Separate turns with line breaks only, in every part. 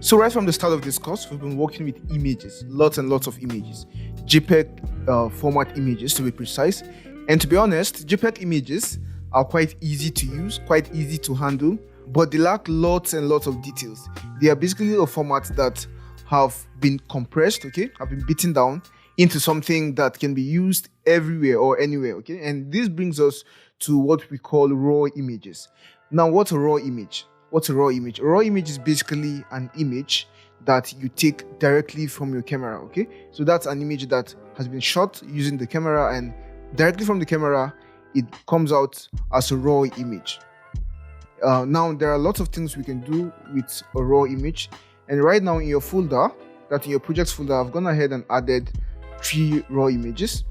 So right from the start of this course, we've been working with images, lots and lots of images, JPEG format images to be precise. And to be honest, JPEG images are quite easy to use, quite easy to handle, but they lack lots and lots of details. They are basically a format that have been compressed, have been beaten down into something that can be used everywhere or anywhere, And this brings us to what we call raw images. Now, what's a raw image? What's a raw image? A raw image is basically an image that you take directly from your camera, So that's an image that has been shot using the camera, and directly from the camera, it comes out as a raw image. Now, there are lots of things we can do with a raw image. And right now in your folder, in your projects folder, I've gone ahead and added 3 raw images.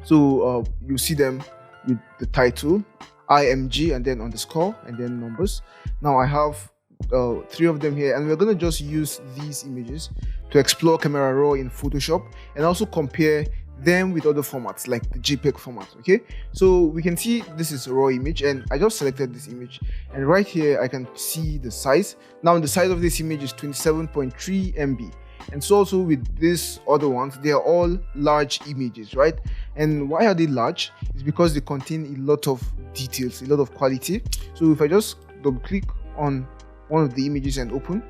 So you see them with the title, IMG, and then underscore, and then numbers. Now I have 3 of them here, and we're going to just use these images to explore Camera Raw in Photoshop and also compare them with other formats like the JPEG format, So we can see this is a raw image, and I just selected this image, and right here I can see the size. Now the size of this image is 27.3 MB. And so also with these other ones, they are all large images, right? And why are they large? It's because they contain a lot of details, a lot of quality. So if I just double click on one of the images and open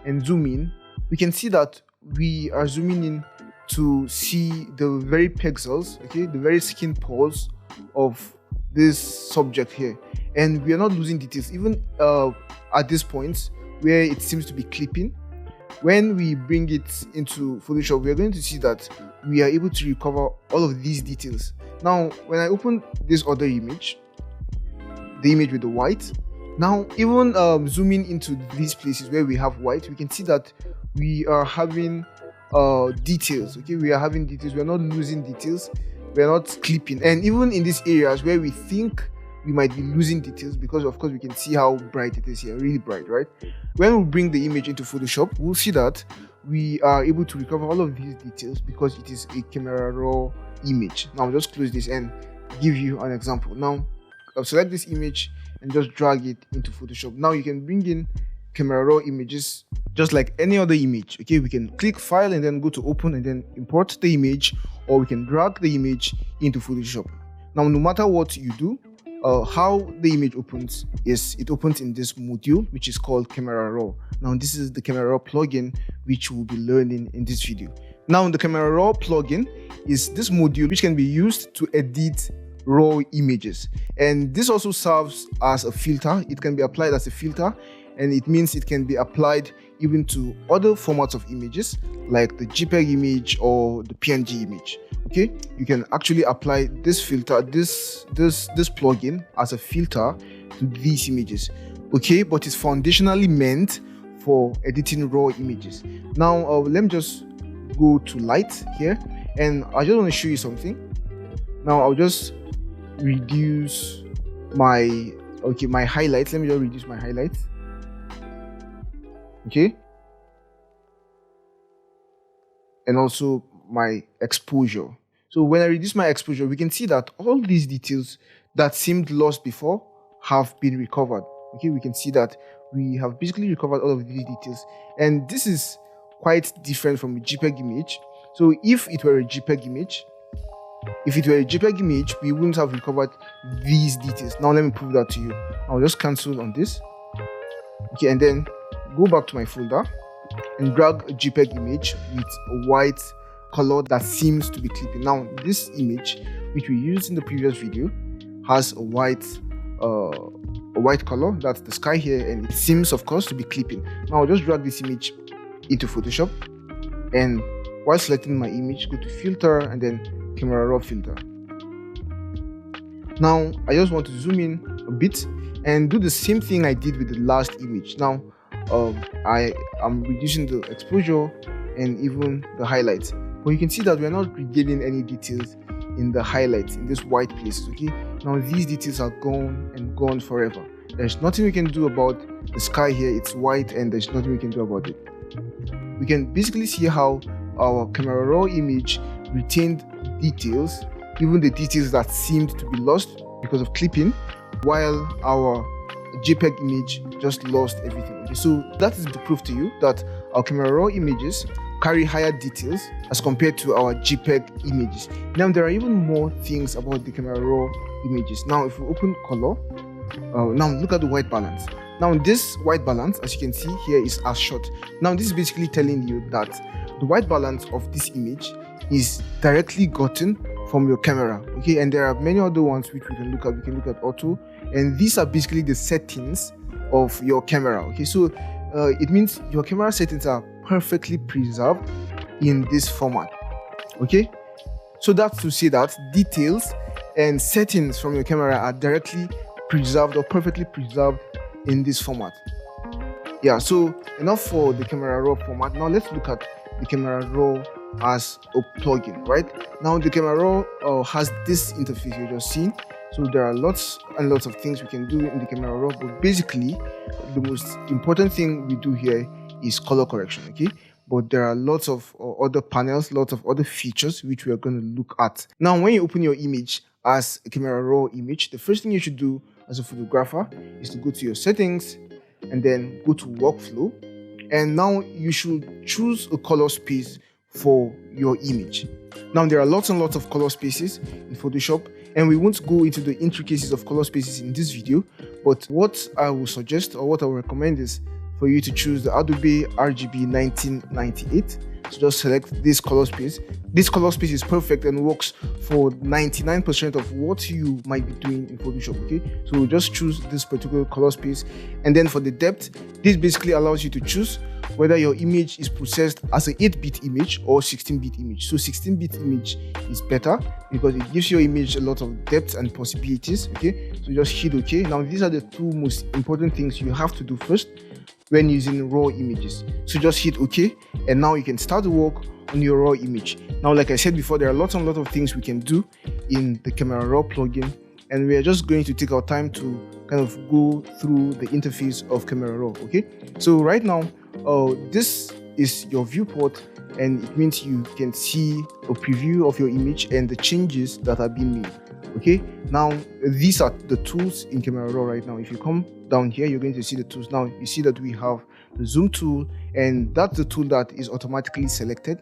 and zoom in, we can see that we are zooming in to see the very pixels, the very skin pores of this subject here. And we are not losing details, even at this point where it seems to be clipping. When we bring it into Photoshop, we are going to see that we are able to recover all of these details. Now, when I open this other image, the image with the white, now even zooming into these places where we have white, we can see that we are having details, we are having details, we are not losing details, we are not clipping. And even in these areas where we think we might be losing details, because of course we can see how bright it is here, really bright, right? When we bring the image into Photoshop, we'll see that we are able to recover all of these details because it is a Camera Raw image. Now I'll just close this and give you an example. Now I'll select this image and just drag it into Photoshop. Now you can bring in Camera Raw images just like any other image, we can click file and then go to open and then import the image, or we can drag the image into Photoshop. Now no matter what you do, how the image opens is it opens in this module which is called Camera Raw. Now this is the Camera Raw plugin which we'll be learning in this video. Now the Camera Raw plugin is this module which can be used to edit raw images, and this also serves as a filter. It can be applied as a filter, and it means it can be applied even to other formats of images like the JPEG image or the PNG image. You can actually apply this filter, this plugin as a filter to these images, but it's foundationally meant for editing raw images. Now let me just go to light here, and I just want to show you something. Now I'll just reduce my my highlights. Let me just reduce my highlights. And also my exposure. So when I reduce my exposure, we can see that all these details that seemed lost before have been recovered. We can see that we have basically recovered all of these details, and this is quite different from a JPEG image. So if it were a JPEG image, we wouldn't have recovered these details. Now let me prove that to you. I'll just cancel on this, and then go back to my folder and drag a JPEG image with a white color that seems to be clipping. Now this image, which we used in the previous video, has a white color, that's the sky here, and it seems of course to be clipping. Now I'll just drag this image into Photoshop, and while selecting my image, go to filter and then Camera Raw filter. Now I just want to zoom in a bit and do the same thing I did with the last image. Now I am reducing the exposure and even the highlights, but you can see that we're not regaining any details in the highlights, in this white places. Now these details are gone and gone forever. There's nothing we can do about the sky here. It's white and there's nothing we can do about it. We can basically see how our Camera Raw image retained details, even the details that seemed to be lost because of clipping, while our JPEG image just lost everything. Okay, so that is the proof to you that our camera raw images carry higher details as compared to our JPEG images. Now there are even more things about the camera raw images. Now if we open color, now look at the white balance. Now this white balance, as you can see here, is as short. Now this is basically telling you that the white balance of this image is directly gotten from your camera. Okay, and there are many other ones which we can look at. We can look at auto, and these are basically the settings of your camera. Okay, so it means your camera settings are perfectly preserved in this format. Okay, so that's to say that details and settings from your camera are directly preserved or perfectly preserved in this format. Yeah, so enough for the camera raw format. Now let's look at the camera raw as a plugin. Right now the camera raw has this interface you're just seeing. So there are lots and lots of things we can do in the camera raw, but basically the most important thing we do here is color correction. Okay, but there are lots of other panels, lots of other features which we are going to look at. Now when you open your image as a camera raw image, the first thing you should do as a photographer is to go to your settings and then go to workflow, and now you should choose a color space for your image. Now there are lots and lots of color spaces in Photoshop, and we won't go into the intricacies of color spaces in this video, but what I will suggest or what I will recommend is for you to choose the Adobe RGB 1998. So just select this color space. This color space is perfect and works for 99% of what you might be doing in Photoshop. Okay, so just choose this particular color space, and then for the depth, this basically allows you to choose whether your image is processed as a 8-bit image or 16-bit image. So 16-bit image is better because it gives your image a lot of depth and possibilities. Okay, so just hit OK. Now these are the two most important things you have to do first when using raw images. So just hit OK, and now you can start the work on your raw image. Now, like I said before, there are lots and lots of things we can do in the camera raw plugin, and we are just going to take our time to kind of go through the interface of camera raw. Okay, so right now this is your viewport, and it means you can see a preview of your image and the changes that are being made. Okay, now these are the tools in camera raw right now. If you come down here, you're going to see the tools. Now you see that we have the zoom tool, and that's the tool that is automatically selected.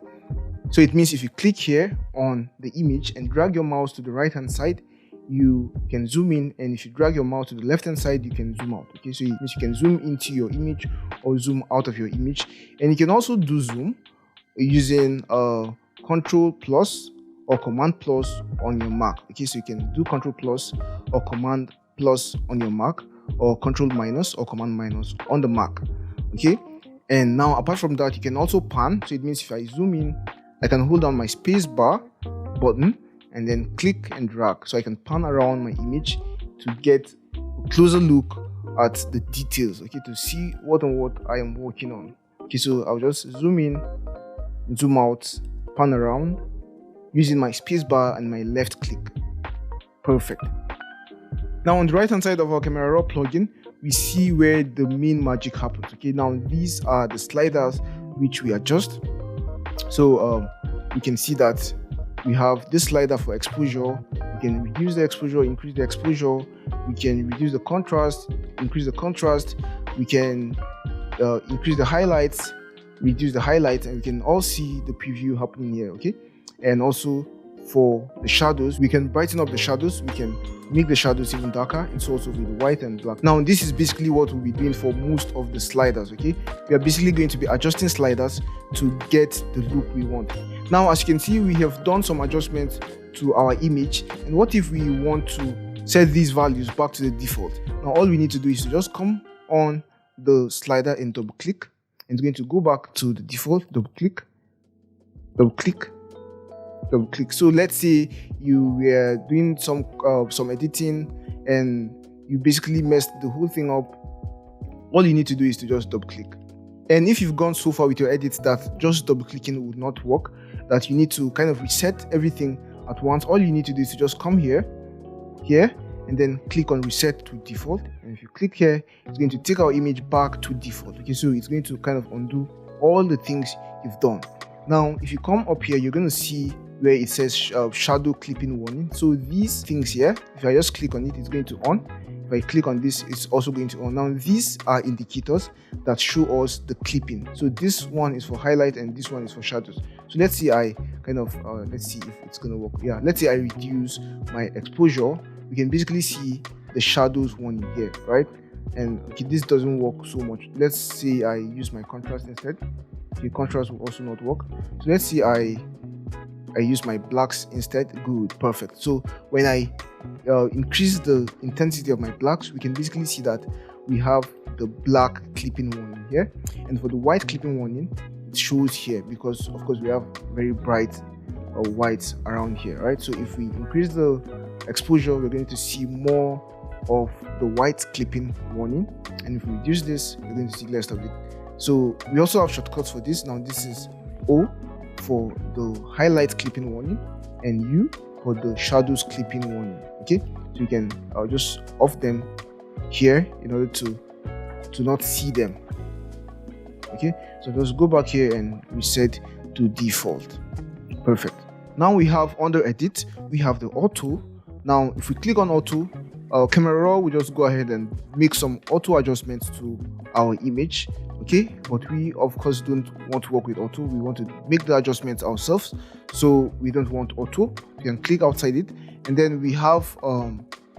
So it means if you click here on the image and drag your mouse to the right hand side, you can zoom in, and if you drag your mouse to the left hand side, you can zoom out. Okay, so it means you can zoom into your image or zoom out of your image, and you can also do zoom using Control plus or Command plus on your Mac. Okay, so you can do Control plus or Command plus on your Mac, or Control minus or Command minus on the Mac. Okay, and now apart from that, you can also pan. So it means if I zoom in, I can hold down my space bar button and then click and drag, so I can pan around my image to get a closer look at the details. Okay, to see what I am working on. Okay, so I'll just zoom in, zoom out, pan around using my space bar and my left click. Perfect. Now on the right hand side of our camera raw plugin, we see where the main magic happens. Okay, now these are the sliders which we adjust. So you can see that we have this slider for exposure. We can reduce the exposure, increase the exposure. We can reduce the contrast, increase the contrast. We can increase the highlights, reduce the highlights, and we can all see the preview happening here. Okay, and also for the shadows, we can brighten up the shadows. We can make the shadows even darker, and so also with the white and black. Now this is basically what we'll be doing for most of the sliders. Okay, we are basically going to be adjusting sliders to get the look we want. Now as you can see, we have done some adjustments to our image, and what if we want to set these values back to the default? Now all we need to do is to just come on the slider and double click, and it's going to go back to the default. Double click, double click, double click. So let's say you were doing some editing and you basically messed the whole thing up. All you need to do is to just double click. And if you've gone so far with your edits that just double clicking would not work, that you need to kind of reset everything at once, all you need to do is to just come here, and then click on reset to default. And if you click here, it's going to take our image back to default. Okay, so it's going to kind of undo all the things you've done. Now if you come up here, you're going to see where it says shadow clipping warning. So these things here, if I just click on it, it's going to on. If I click on this, it's also going to on. Now these are indicators that show us the clipping. So this one is for highlight and this one is for shadows. So let's see, I kind of let's see if it's gonna work. Yeah, let's say I reduce my exposure. We can basically see the shadows one in here, right? And okay, this doesn't work so much. Let's say I use my contrast instead. The contrast will also not work. So let's see, I use my blacks instead. Good, perfect. So when I increase the intensity of my blacks, we can basically see that we have the black clipping warning here, and for the white clipping warning, it shows here because of course we have very bright whites around here, right? So if we increase the exposure, we're going to see more of the white clipping warning, and if we reduce this, we're going to see less of it. So we also have shortcuts for this. Now this is O for the highlight clipping warning and U for the shadows clipping warning. Okay, so you can just off them here in order to not see them. Okay, so just go back here and reset to default. Perfect. Now we have under edit, we have the auto. Now if we click on auto, Camera Raw will just go ahead and make some auto adjustments to our image. Okay, but we of course don't want to work with auto. We want to make the adjustments ourselves, so we don't want auto. We can click outside it, and then we have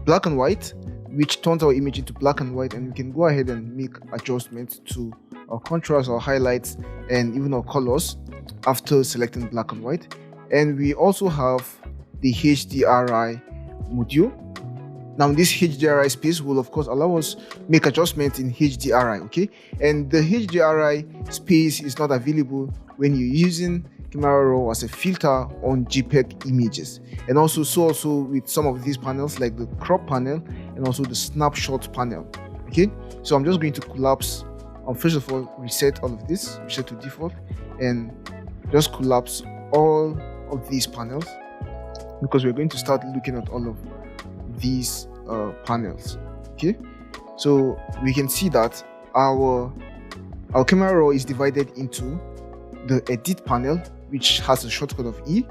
black and white, which turns our image into black and white, and we can go ahead and make adjustments to our contrast, our highlights, and even our colors after selecting black and white. And we also have the HDRI module. Now this HDRI space will of course allow us make adjustments in HDRI, okay? And the HDRI space is not available when you're using Camera Raw as a filter on JPEG images. And also with some of these panels like the crop panel and also the snapshot panel, okay? So I'm just going to collapse, first of all, reset all of this, reset to default, and just collapse all of these panels because we're going to start looking at all of these panels. Okay, so we can see that our Camera Raw is divided into the edit panel, which has a shortcut of E,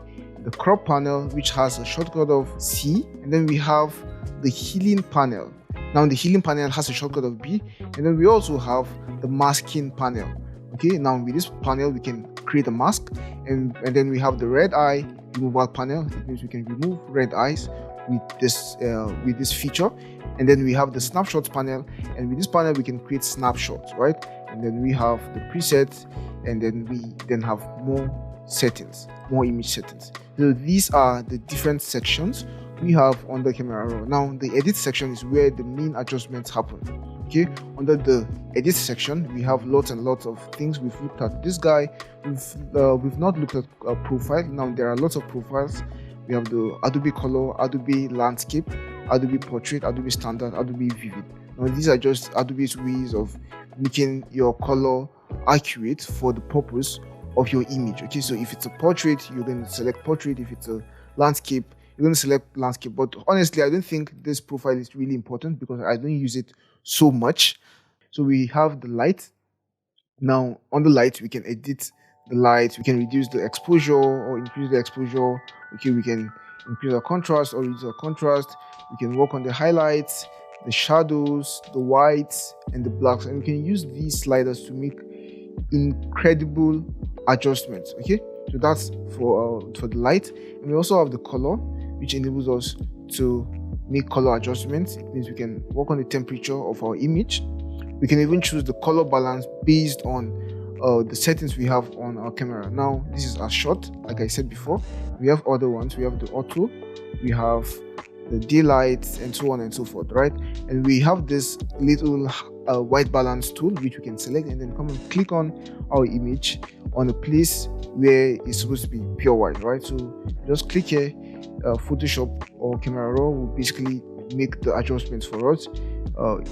the crop panel, which has a shortcut of C, and then we have the healing panel. Now the healing panel has a shortcut of B, and then we also have the masking panel. Okay, now with this panel we can create a mask, and then we have the red eye removal panel. It means we can remove red eyes with this feature. And then we have the snapshots panel, and with this panel we can create snapshots, right? And then we have the presets, and then we have more settings, more image settings. So these are the different sections we have under Camera Raw. Now the edit section is where the main adjustments happen. Okay, under the edit section we have lots and lots of things. We've looked at this guy, we've not looked at a profile. Now there are lots of profiles. We have the Adobe Color, Adobe Landscape, Adobe Portrait, Adobe Standard, Adobe Vivid. Now these are just Adobe's ways of making your color accurate for the purpose of your image. Okay, so if it's a portrait, you're going to select portrait. If it's a landscape, you're going to select landscape. But honestly, I don't think this profile is really important because I don't use it so much. So we have the light. Now on the light we can edit the light, we can reduce the exposure or increase the exposure. Okay, we can increase our contrast or reduce our contrast. We can work on the highlights, the shadows, the whites, and the blacks, and we can use these sliders to make incredible adjustments. Okay, so that's for the light. And we also have the color, which enables us to make color adjustments. It means we can work on the temperature of our image. We can even choose the color balance based on the settings we have on our camera. Now this is a shot, like I said before. We have other ones. We have the auto, we have the daylight, and so on and so forth, right? And we have this little white balance tool which we can select and then come and click on our image on a place where it's supposed to be pure white, right? So just click here. Photoshop or Camera Raw will basically make the adjustments for us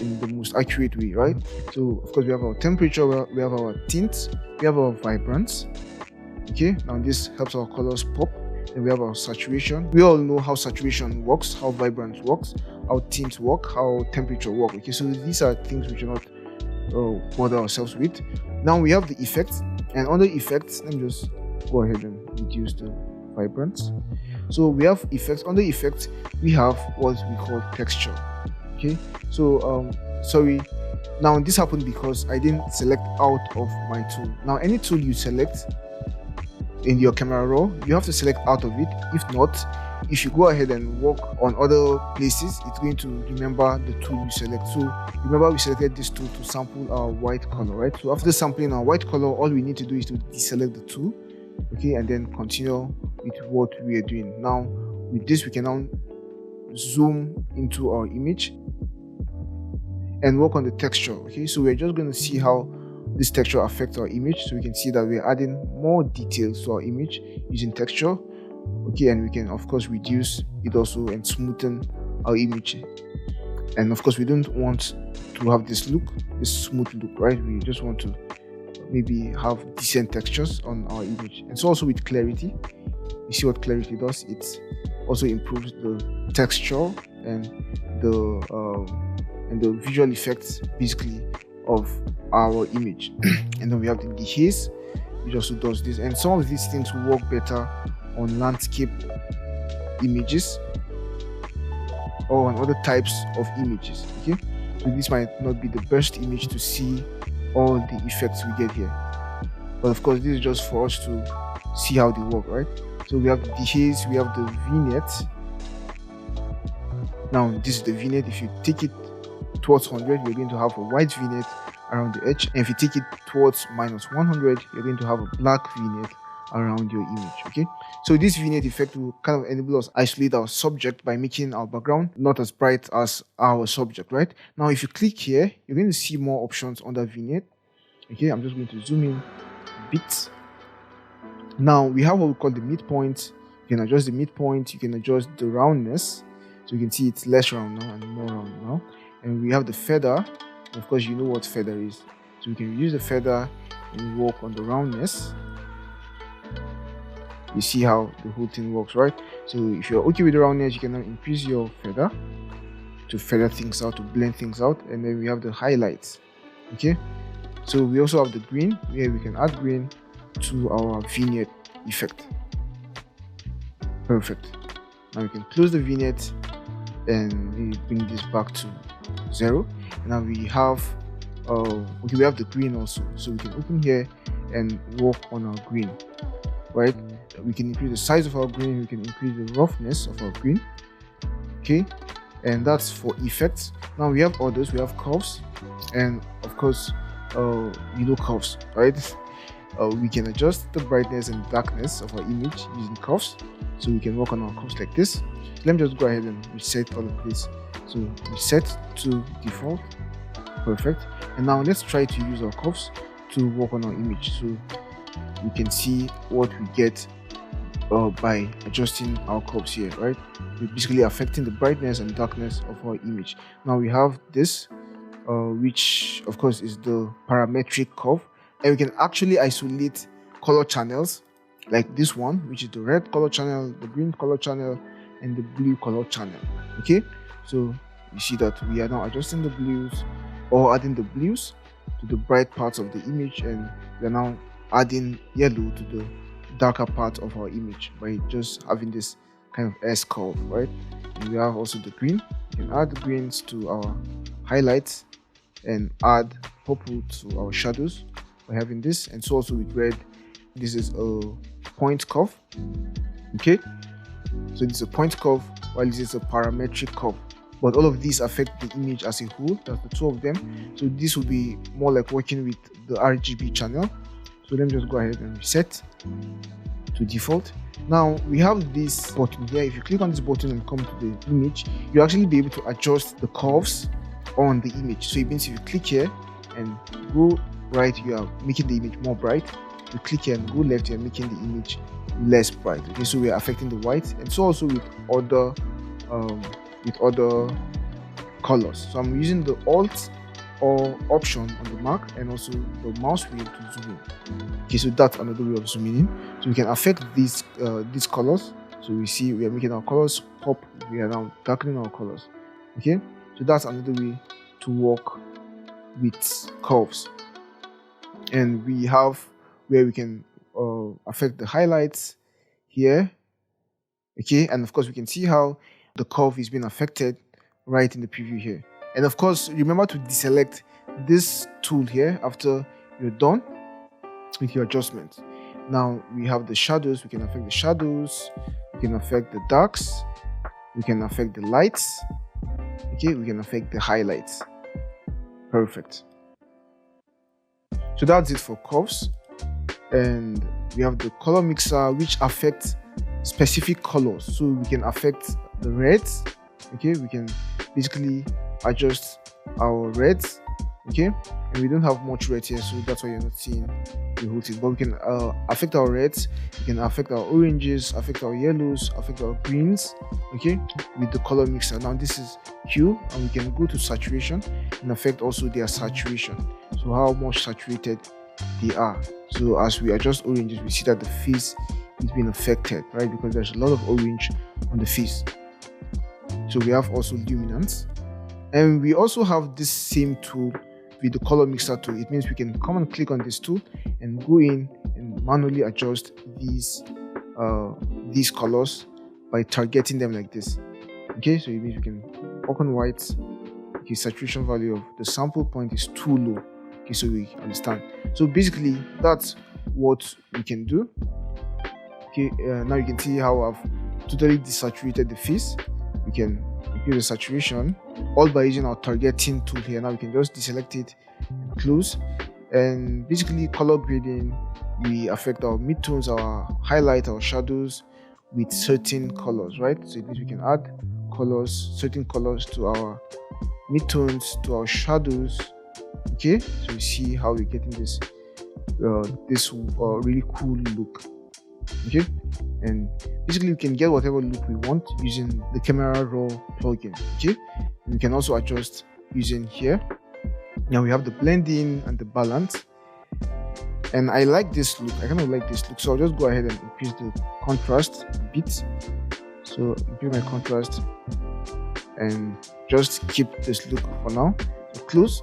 in the most accurate way, right? So of course we have our temperature, we have our tints, we have our vibrance. Okay, now this helps our colors pop. Then we have our saturation. We all know how saturation works, how vibrance works, how tints work, how temperature work. Okay, so these are things we should not bother ourselves with. Now we have the effects, and under effects, let me just go ahead and reduce the vibrance. So we have effects. Under effects we have what we call texture. Okay, so sorry, now this happened because I didn't select out of my tool. Now any tool you select in your camera raw, you have to select out of it. If not, if you go ahead and work on other places, it's going to remember the tool you select. So remember, we selected this tool to sample our white color, right? So after sampling our white color, all we need to do is to deselect the tool, okay, and then continue with what we are doing. Now with this, we can now zoom into our image and work on the texture. Okay, so we're just going to see how this texture affects our image. So we can see that we're adding more details to our image using texture. Okay, and we can of course reduce it also and smoothen our image. And of course, we don't want to have this smooth look, right? We just want to maybe have decent textures on our image. And so also with clarity, you see what clarity does. It also improves the texture and the visual effects basically of our image. And then we have the dehaze, which also does this. And some of these things will work better on landscape images or on other types of images. Okay, so this might not be the best image to see all the effects we get here, but of course this is just for us to see how they work, right? So we have the dehaze, we have the vignette. Now this is the vignette. If you take it towards 100, you're going to have a white vignette around the edge, and if you take it towards -100, you're going to have a black vignette around your image. Okay, so this vignette effect will kind of enable us isolate our subject by making our background not as bright as our subject, right? Now if you click here, you're going to see more options under vignette. Okay, I'm just going to zoom in a bit. Now we have what we call the midpoint. You can adjust the midpoint, you can adjust the roundness, so you can see it's less round now and more round now. And we have the feather. Of course, you know what feather is, so we can use the feather and work on the roundness. You see how the whole thing works, right? So if you're okay with the roundness, you can now increase your feather to feather things out, to blend things out. And then we have the highlights. Okay, so we also have the green, where we can add green to our vignette effect. Perfect. Now we can close the vignette and we bring this back to 0. And now we have okay, we have the green also, so we can open here and work on our green, right? We can increase the size of our green, we can increase the roughness of our green. Okay, and that's for effects. Now we have others, we have curves, and of course you know curves, right? We can adjust the brightness and darkness of our image using curves, so we can work on our curves like this. So let me just go ahead and reset all of this. So reset to default. Perfect. And now let's try to use our curves to work on our image, so we can see what we get by adjusting our curves here, right? We're basically affecting the brightness and darkness of our image. Now we have this which of course is the parametric curve, and we can actually isolate color channels like this one, which is the red color channel, the green color channel, and the blue color channel. Okay, so you see that we are now adjusting the blues or adding the blues to the bright parts of the image, and we are now adding yellow to the darker part of our image by just having this kind of S curve, right? And we have also the green. We can add the greens to our highlights and add purple to our shadows by having this. And so also with red, this is a point curve. Okay, so this is a point curve, while this is a parametric curve. But all of these affect the image as a whole. That's the two of them. So this will be more like working with the RGB channel. So let me just go ahead and reset to default. Now we have this button here. If you click on this button and come to the image, you'll actually be able to adjust the curves on the image. So it means if you click here and go right, you are making the image more bright. You click here and go left, you're making the image less bright. Okay, so we are affecting the white, and so also with other colors. So I'm using the Alt or Option on the Mac, and also the mouse wheel to zoom in. Okay, so that's another way of zooming in. So we can affect these colors. So we see we are making our colors pop. We are now darkening our colors. Okay, so that's another way to work with curves. And we have where we can affect the highlights here. Okay, and of course we can see how the curve is being affected right in the preview here. And of course, remember to deselect this tool here after you're done with your adjustment. Now we have the shadows. We can affect the shadows, we can affect the darks, we can affect the lights, okay, we can affect the highlights. Perfect. So that's it for curves. And we have the color mixer, which affects specific colors. So we can affect the reds, okay, we can basically adjust our reds, okay, and we don't have much red here, so that's why you're not seeing the whole thing. But we can affect our reds, we can affect our oranges, affect our yellows, affect our greens, okay, with the color mixer. Now this is hue, and we can go to saturation and affect also their saturation, so how much saturated they are. So as we adjust oranges, we see that the face is being affected, right, because there's a lot of orange on the face. So we have also luminance, and we also have this same tool with the color mixer tool. It means we can come and click on this tool and go in and manually adjust these colors by targeting them like this. Okay, so it means we can work on whites. Okay, saturation value of the sample point is too low. Okay, so we understand. So basically that's what we can do. Okay, now you can see how I've totally desaturated the face. We can increase the saturation all by using our targeting tool here. Now we can just deselect it and close. And basically color grading, we affect our midtones, our highlight, our shadows with certain colors, right? So it means we can add colors, certain colors to our midtones, to our shadows. Okay, so you see how we're getting this really cool look. Okay, and basically we can get whatever look we want using the camera raw plugin. Okay, and we can also adjust using here. Now we have the blending and the balance, and I like this look. I kind of like this look, so I'll just go ahead and increase the contrast a bit. So increase my contrast and just keep this look for now. So close.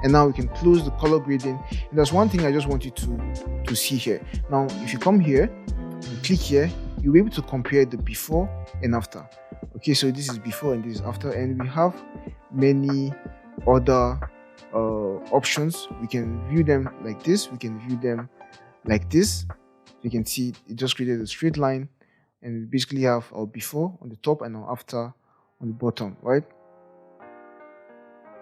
And now we can close the color grading. And there's one thing I just want you to see here. Now if you come here and click here, you'll be able to compare the before and after. Okay, so this is before and this is after, and we have many other options. We can view them like this, we can view them like this. You can see it just created a straight line, and we basically have our before on the top and our after on the bottom, right?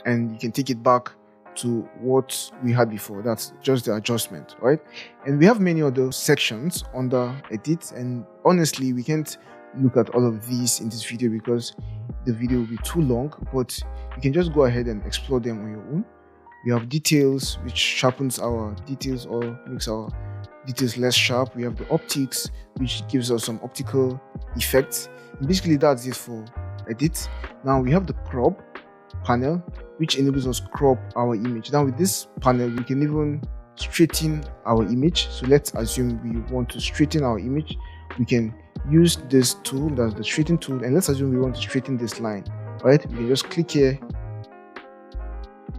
And you can take it back to what we had before. That's just the adjustment, right? And we have many other sections under edit, and honestly we can't look at all of these in this video because the video will be too long, but you can just go ahead and explore them on your own. We have details, which sharpens our details or makes our details less sharp. We have the optics, which gives us some optical effects, and basically that's it for edit. Now we have the crop panel, which enables us to crop our image. Now with this panel we can even straighten our image. So let's assume we want to straighten our image. We can use this tool, that's the straighten tool, and let's assume we want to straighten this line, right? We can just click here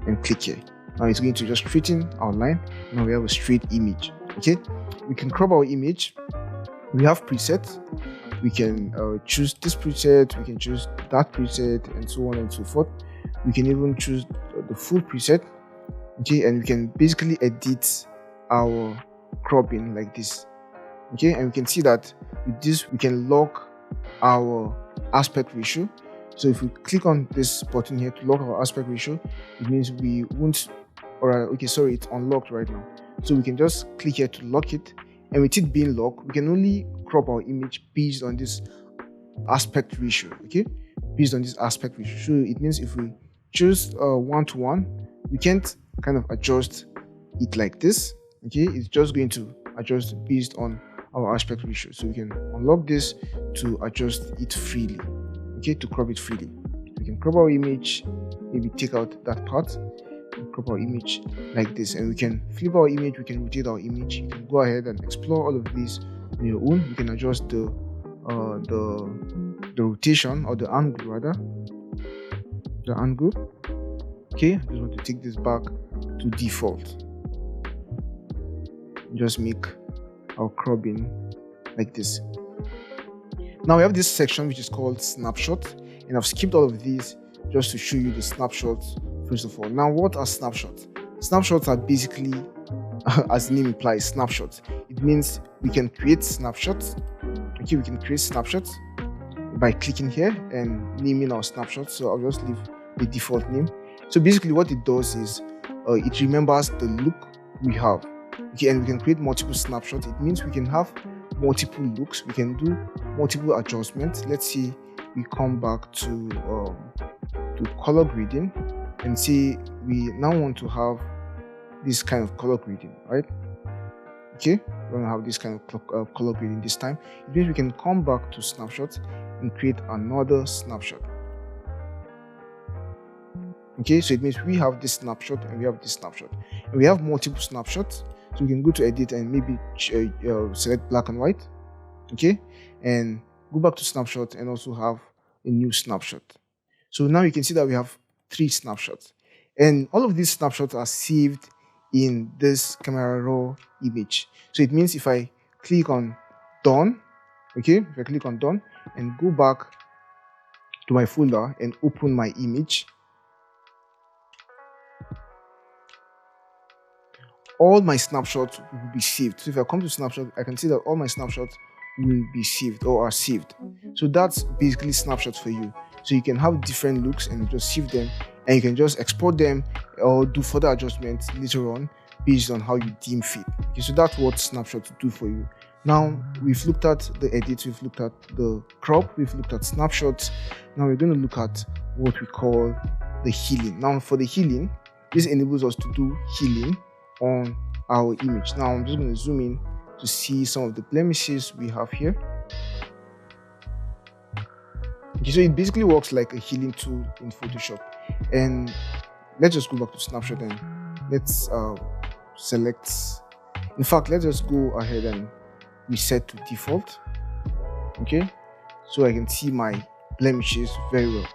and click here. Now it's going to just straighten our line. Now we have a straight image. Okay, we can crop our image. We have presets. We can choose this preset, we can choose that preset, and so on and so forth. We can even choose the full preset. Okay, and we can basically edit our cropping like this. Okay, and we can see that with this we can lock our aspect ratio. So if we click on this button here to lock our aspect ratio, it means we won't, or okay, sorry, it's unlocked right now. So we can just click here to lock it, and with it being locked, we can only crop our image based on this aspect ratio. Okay, based on this aspect ratio. So it means if we choose 1:1, we can't kind of adjust it like this. Okay, it's just going to adjust based on our aspect ratio. So we can unlock this to adjust it freely. Okay, to crop it freely. We can crop our image, maybe take out that part and crop our image like this, and we can flip our image, we can rotate our image. You can go ahead and explore all of these on your own. You can adjust the rotation, or the angle rather, the angle. Okay, I just want to take this back to default. Just make our cropping like this. Now we have this section which is called snapshot, and I've skipped all of these just to show you the snapshots first of all. Now, what are snapshots? Snapshots are basically, as the name implies, snapshots. It means we can create snapshots. Okay, we can create snapshots by clicking here and naming our snapshots. So I'll just leave the default name. So basically what it does is it remembers the look we have. Okay, and we can create multiple snapshots. It means we can have multiple looks. We can do multiple adjustments. Let's see, we come back to color grading and say we now want to have this kind of color grading, right? Okay, we're gonna have this kind of color grading this time. It means we can come back to snapshots and create another snapshot. Okay, so it means we have this snapshot and we have this snapshot, and we have multiple snapshots. So we can go to edit and maybe select black and white. Okay, and go back to snapshot and also have a new snapshot. So now you can see that we have 3 snapshots, and all of these snapshots are saved in this camera raw image. So it means if I click on done, okay, if I click on done and go back to my folder and open my image, all my snapshots will be saved. So if I come to snapshot, I can see that all my snapshots will be saved or are saved. So that's basically snapshots for you. So you can have different looks and just save them, and you can just export them or do further adjustments later on based on how you deem fit. Okay, so that's what snapshots do for you. Now we've looked at the edit, we've looked at the crop, we've looked at snapshots. Now we're going to look at what we call the healing. Now for the healing, this enables us to do healing on our image. Now I'm just going to zoom in to see some of the blemishes we have here. Okay, so it basically works like a healing tool in Photoshop. And let's just go back to snapshot and let's select. In fact, let's just go ahead and reset to default. Okay, so I can see my blemishes very well.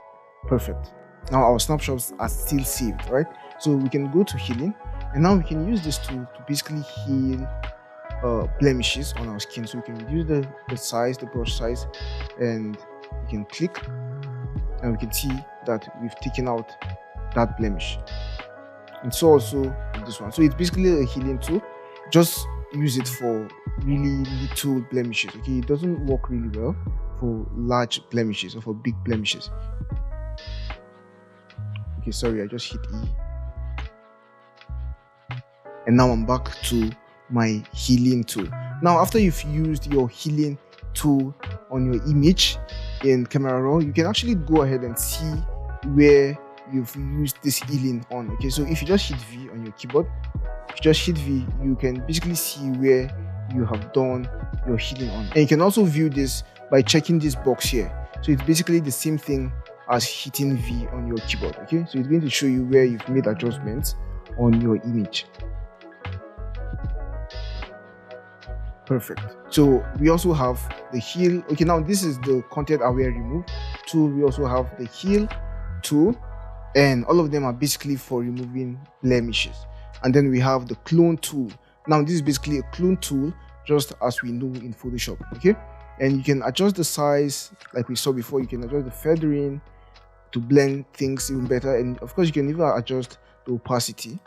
Perfect. Now our snapshots are still saved, right? So we can go to healing, and now we can use this tool to basically heal blemishes on our skin. So we can reduce the size, the brush size, and we can click and we can see that we've taken out that blemish. And so also this one. So it's basically a healing tool. Just use it for really little blemishes. Okay, it doesn't work really well for large blemishes or for big blemishes. Okay, sorry, I just hit E. And now I'm back to my healing tool. Now after you've used your healing tool on your image in Camera Raw, you can actually go ahead and see where you've used this healing on. Okay, so if you just hit V on your keyboard, if you just hit V, you can basically see where you have done your healing on. And you can also view this by checking this box here. So it's basically the same thing as hitting V on your keyboard. Okay, so it's going to show you where you've made adjustments on your image. Perfect. So we also have the heal. Okay, now this is the content aware remove tool. We also have the heal tool, and all of them are basically for removing blemishes. And then we have the clone tool. Now this is basically a clone tool, just as we know in Photoshop. Okay, and you can adjust the size like we saw before. You can adjust the feathering to blend things even better, and of course you can even adjust the opacity.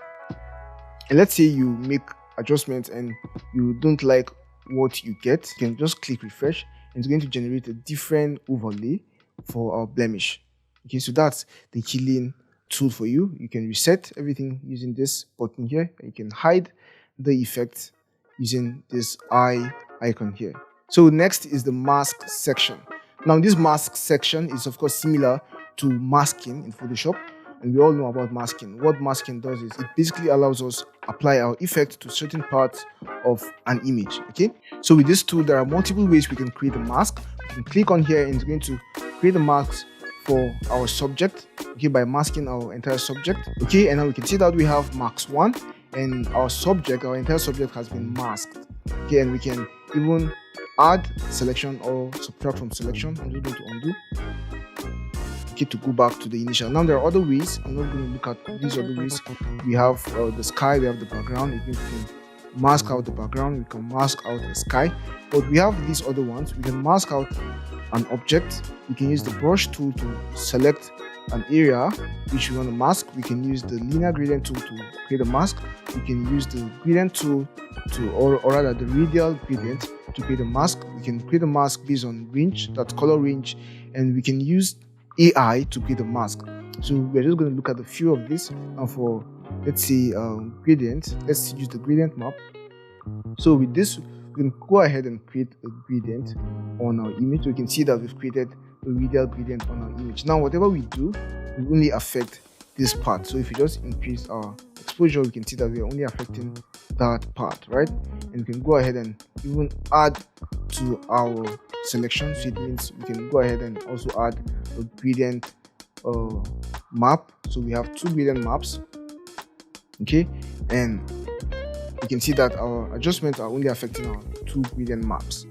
And let's say you make adjustments and you don't like what you get, you can just click refresh and it's going to generate a different overlay for our blemish. Okay, so that's the healing tool for you. You can reset everything using this button here, and you can hide the effect using this eye icon here. So next is the mask section. Now this mask section is of course similar to masking in Photoshop, and we all know about masking. What masking does is it basically allows us apply our effect to certain parts of an image. Okay, so with this tool there are multiple ways we can create a mask. We can click on here and it's going to create a mask for our subject, okay, by masking our entire subject. Okay, and now we can see that we have mask 1 and our subject, our entire subject has been masked. Okay, and we can even add selection or subtract from selection. I'm just going to undo. Okay, to go back to the initial. Now there are other ways. I'm not going to look at these other ways. We have the sky, we have the background. We can mask out the background, we can mask out the sky, but we have these other ones. We can mask out an object. We can use the brush tool to select an area which we want to mask, we can use the linear gradient tool to create a mask. We can use the gradient tool or rather the radial gradient to create a mask. We can create a mask based on range, that's color range, and we can use AI to create a mask. So we're just going to look at a few of these. And for, let's say, gradient, let's use the gradient map. So with this, we can go ahead and create a gradient on our image. We can see that we've created a radial gradient on our image. Now, whatever we do will only affect this part. So if we just increase our exposure, we can see that we are only affecting that part, right? And we can go ahead and even add to our selection. So it means we can go ahead and also add a gradient map. So we have two gradient maps, okay, and you can see that our adjustments are only affecting our two gradient maps.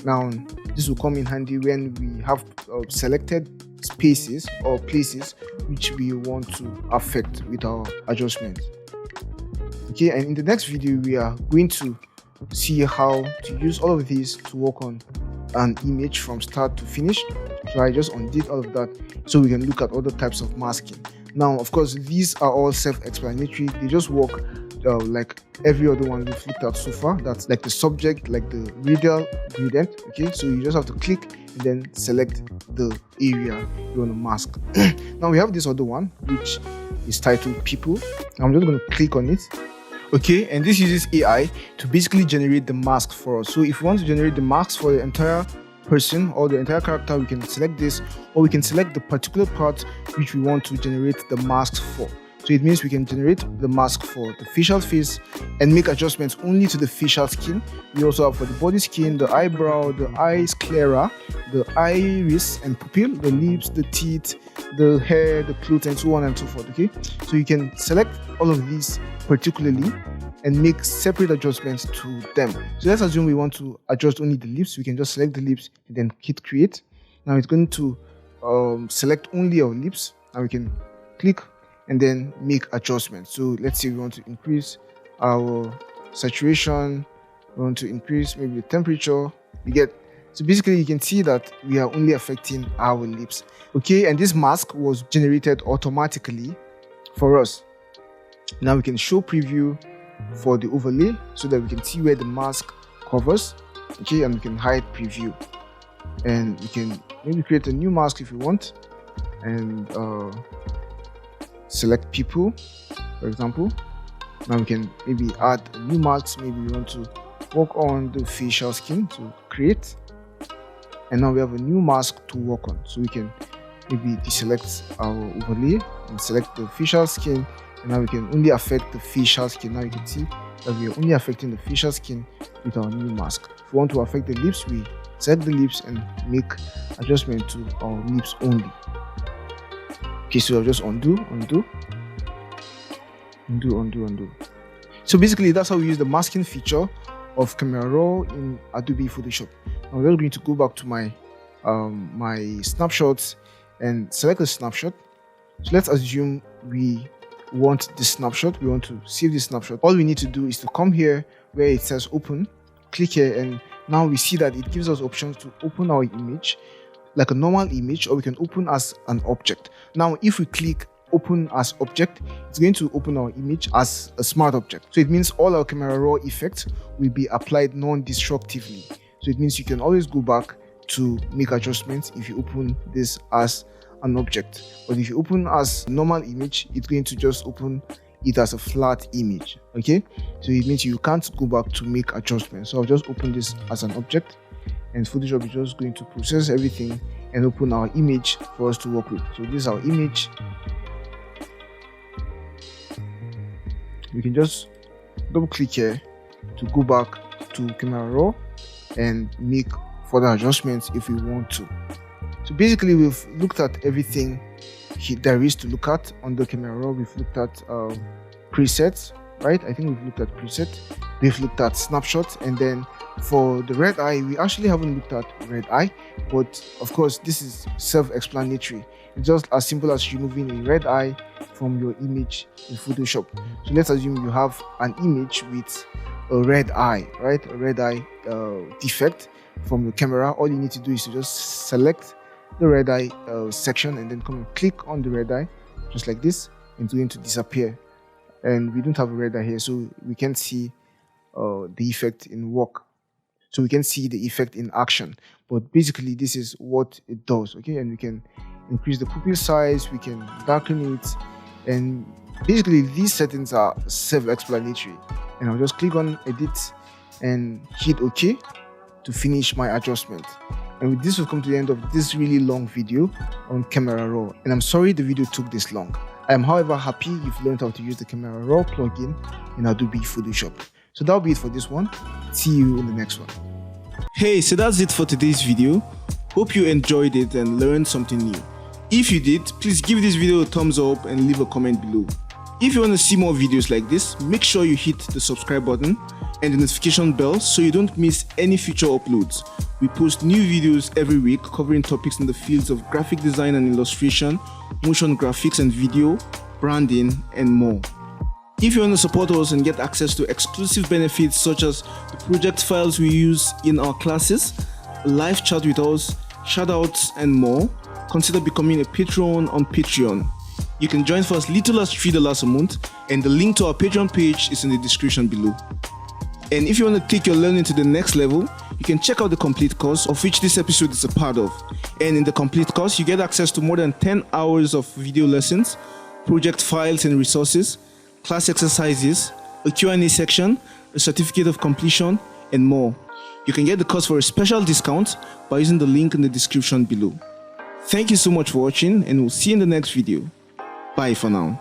Now this will come in handy when we have selected spaces or places which we want to affect with our adjustment. Okay, and in the next video we are going to see how to use all of these to work on an image from start to finish. So I just undid all of that so we can look at other types of masking. Now, of course, these are all self-explanatory. They just work like every other one we've looked at so far. That's like the subject, like the radial gradient. Okay, so you just have to click and then select the area you want to mask. Now we have this other one which is titled people. I'm just going to click on it. Okay, and this uses AI to basically generate the mask for us. So if we want to generate the mask for the entire person or the entire character, we can select this, or we can select the particular part which we want to generate the masks for. So it means we can generate the mask for the facial face and make adjustments only to the facial skin. We also have for the body skin, the eyebrow, the eye sclera, the iris and pupil, the lips, the teeth, the hair, the clothes, and so on and so forth. Okay, so you can select all of these particularly and make separate adjustments to them. So let's assume we want to adjust only the lips. We can just select the lips and then hit create. Now it's going to select only our lips, and we can click and then make adjustments. So let's say we want to increase our saturation, we want to increase maybe the temperature. So basically you can see that we are only affecting our lips. Okay, and this mask was generated automatically for us. Now we can show preview for the overlay so that we can see where the mask covers. Okay, and we can hide preview, and we can maybe create a new mask if you want, and select people, for example. Now we can maybe add a new mask. Maybe we want to work on the facial skin, so create, and now we have a new mask to work on. So we can maybe deselect our overlay and select the facial skin, and now we can only affect the facial skin. Now you can see that we are only affecting the facial skin with our new mask. If we want to affect the lips, we select the lips and make adjustment to our lips only. Okay, so I'll just undo. So basically that's how we use the masking feature of Camera Raw in Adobe Photoshop. Now we're going to go back to my my snapshots and select a snapshot. So let's assume we want this snapshot. We want to save this snapshot. All we need to do is to come here where it says open, click here, and now we see that it gives us options to open our image like a normal image, or we can open as an object. Now if we click open as object, it's going to open our image as a smart object. So it means all our Camera Raw effects will be applied non-destructively. So it means you can always go back to make adjustments if you open this as an object. But if you open as a normal image, it's going to just open it as a flat image. Okay, so it means you can't go back to make adjustments. So I'll just open this as an object, and Photoshop is just going to process everything and open our image for us to work with. So this is our image. We can just double click here to go back to Camera Raw and make further adjustments if we want to. So basically we've looked at everything there is to look at on the Camera Raw. We've looked at presets, right? I think we've looked at preset. We've looked at snapshots, and then for the red eye, we actually haven't looked at red eye, but of course this is self-explanatory. It's just as simple as removing a red eye from your image in Photoshop. So let's assume you have an image with a red eye, right? A red eye defect from your camera. All you need to do is to just select the red eye section and then come and click on the red eye just like this, and it's going to disappear. And we don't have a red eye here, so we can see the effect in work. So we can see the effect in action. But basically, this is what it does, okay? And we can increase the pupil size, we can darken it, and basically these settings are self-explanatory. And I'll just click on edit and hit OK to finish my adjustment. And with this, we've come to the end of this really long video on Camera Raw. And I'm sorry the video took this long. I am, however, happy you've learned how to use the Camera Raw plugin in Adobe Photoshop. So that'll be it for this one. See you in the next one. Hey, so that's it for today's video. Hope you enjoyed it and learned something new. If you did, please give this video a thumbs up and leave a comment below. If you want to see more videos like this, make sure you hit the subscribe button and the notification bell so you don't miss any future uploads. We post new videos every week covering topics in the fields of graphic design and illustration, motion graphics and video, branding, and more. If you want to support us and get access to exclusive benefits such as the project files we use in our classes, a live chat with us, shoutouts, and more, consider becoming a patron on Patreon. You can join for as little as $3 a month, and the link to our Patreon page is in the description below. And if you want to take your learning to the next level, you can check out the complete course, of which this episode is a part of. And in the complete course, you get access to more than 10 hours of video lessons, project files and resources, class exercises, a Q&A section, a certificate of completion, and more. You can get the course for a special discount by using the link in the description below. Thank you so much for watching, and we'll see you in the next video. Bye for now.